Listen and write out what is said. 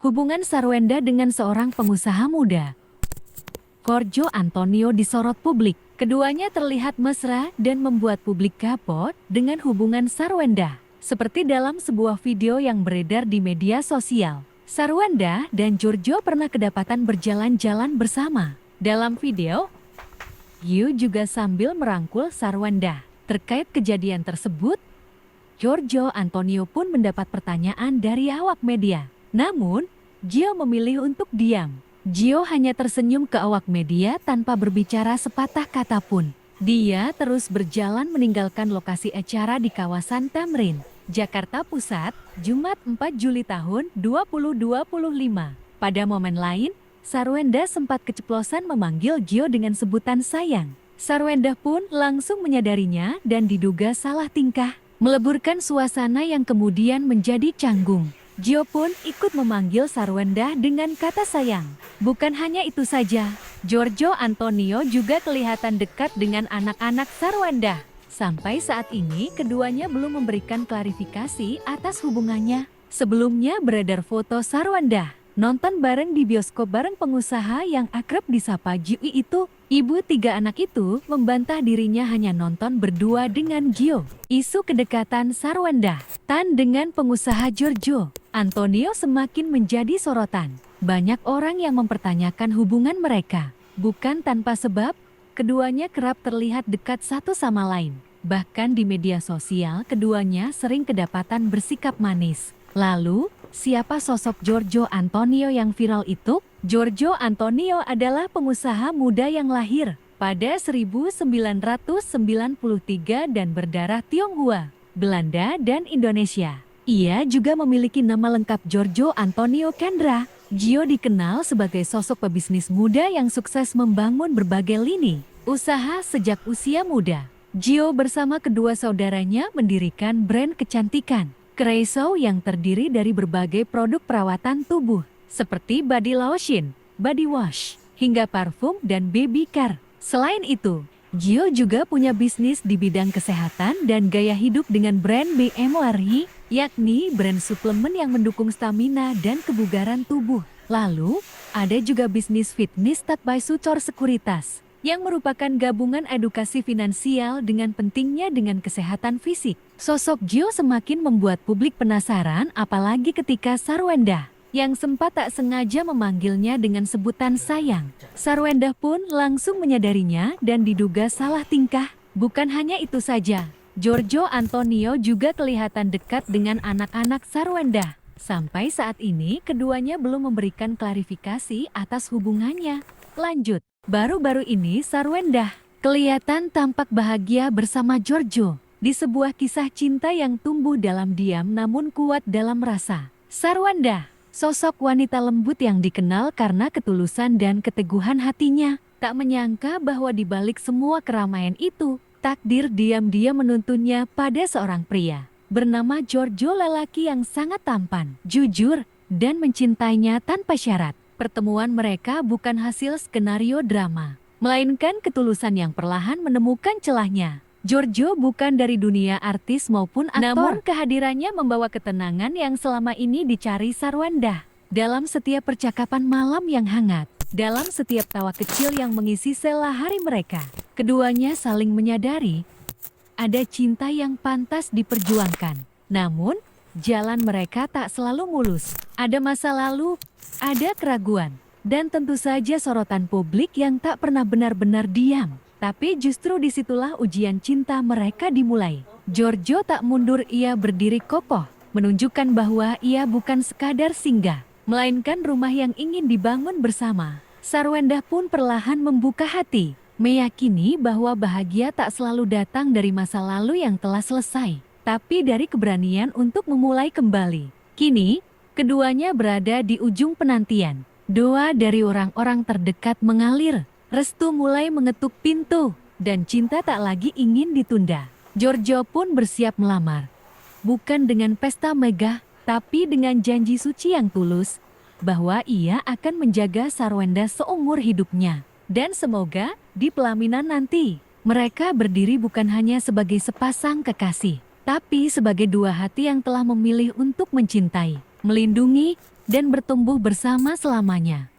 Hubungan Sarwenda dengan seorang pengusaha muda. Giorgio Antonio disorot publik. Keduanya terlihat mesra dan membuat publik kapok dengan hubungan Sarwenda. Seperti dalam sebuah video yang beredar di media sosial. Sarwenda dan Giorgio pernah kedapatan berjalan-jalan bersama. Dalam video, Yu juga sambil merangkul Sarwenda. Terkait kejadian tersebut, Giorgio Antonio pun mendapat pertanyaan dari awak media. Namun, Gio memilih untuk diam. Gio hanya tersenyum ke awak media tanpa berbicara sepatah kata pun. Dia terus berjalan meninggalkan lokasi acara di kawasan Tamrin, Jakarta Pusat, Jumat 4 Juli tahun 2025. Pada momen lain, Sarwenda sempat keceplosan memanggil Gio dengan sebutan sayang. Sarwenda pun langsung menyadarinya dan diduga salah tingkah, meleburkan suasana yang kemudian menjadi canggung. Gio pun ikut memanggil Sarwenda dengan kata sayang. Bukan hanya itu saja, Giorgio Antonio juga kelihatan dekat dengan anak-anak Sarwenda. Sampai saat ini keduanya belum memberikan klarifikasi atas hubungannya. Sebelumnya beredar foto Sarwenda nonton bareng di bioskop bareng pengusaha yang akrab disapa Gio itu. Ibu tiga anak itu membantah dirinya hanya nonton berdua dengan Gio. Isu kedekatan Sarwenda Tan dengan pengusaha Giorgio Antonio semakin menjadi sorotan. Banyak orang yang mempertanyakan hubungan mereka. Bukan tanpa sebab, keduanya kerap terlihat dekat satu sama lain. Bahkan di media sosial keduanya sering kedapatan bersikap manis. Lalu, siapa sosok Giorgio Antonio yang viral itu? Giorgio Antonio adalah pengusaha muda yang lahir pada 1993 dan berdarah Tionghoa, Belanda, dan Indonesia. Ia juga memiliki nama lengkap Giorgio Antonio Kendra. Gio dikenal sebagai sosok pebisnis muda yang sukses membangun berbagai lini usaha sejak usia muda. Gio bersama kedua saudaranya mendirikan brand kecantikan Creaso yang terdiri dari berbagai produk perawatan tubuh, seperti body lotion, body wash, hingga parfum dan baby care. Selain itu, Gio juga punya bisnis di bidang kesehatan dan gaya hidup dengan brand BMWRI, yakni brand suplemen yang mendukung stamina dan kebugaran tubuh. Lalu, ada juga bisnis fitness Tat by Sucor Sekuritas, yang merupakan gabungan edukasi finansial dengan pentingnya dengan kesehatan fisik. Sosok Gio semakin membuat publik penasaran, apalagi ketika Sarwenda yang sempat tak sengaja memanggilnya dengan sebutan sayang. Sarwenda pun langsung menyadarinya dan diduga salah tingkah. Bukan hanya itu saja, Giorgio Antonio juga kelihatan dekat dengan anak-anak Sarwenda. Sampai saat ini keduanya belum memberikan klarifikasi atas hubungannya. Lanjut, baru-baru ini Sarwenda kelihatan tampak bahagia bersama Giorgio di sebuah kisah cinta yang tumbuh dalam diam namun kuat dalam rasa. Sarwenda, sosok wanita lembut yang dikenal karena ketulusan dan keteguhan hatinya, tak menyangka bahwa di balik semua keramaian itu, takdir diam-diam menuntunnya pada seorang pria bernama Giorgio, lelaki yang sangat tampan, jujur, dan mencintainya tanpa syarat. Pertemuan mereka bukan hasil skenario drama, melainkan ketulusan yang perlahan menemukan celahnya. Giorgio bukan dari dunia artis maupun aktor, namun kehadirannya membawa ketenangan yang selama ini dicari Sarwenda. Dalam setiap percakapan malam yang hangat, dalam setiap tawa kecil yang mengisi sela hari mereka, keduanya saling menyadari ada cinta yang pantas diperjuangkan. Namun, jalan mereka tak selalu mulus. Ada masa lalu, ada keraguan, dan tentu saja sorotan publik yang tak pernah benar-benar diam. Tapi justru disitulah ujian cinta mereka dimulai. Giorgio tak mundur, ia berdiri kokoh, menunjukkan bahwa ia bukan sekadar singgah, melainkan rumah yang ingin dibangun bersama. Sarwenda pun perlahan membuka hati, meyakini bahwa bahagia tak selalu datang dari masa lalu yang telah selesai, tapi dari keberanian untuk memulai kembali. Kini, keduanya berada di ujung penantian. Doa dari orang-orang terdekat mengalir. Restu mulai mengetuk pintu, dan cinta tak lagi ingin ditunda. Giorgio pun bersiap melamar. Bukan dengan pesta megah, tapi dengan janji suci yang tulus, bahwa ia akan menjaga Sarwenda seumur hidupnya. Dan semoga, di pelaminan nanti, mereka berdiri bukan hanya sebagai sepasang kekasih, tapi sebagai dua hati yang telah memilih untuk mencintai, melindungi, dan bertumbuh bersama selamanya.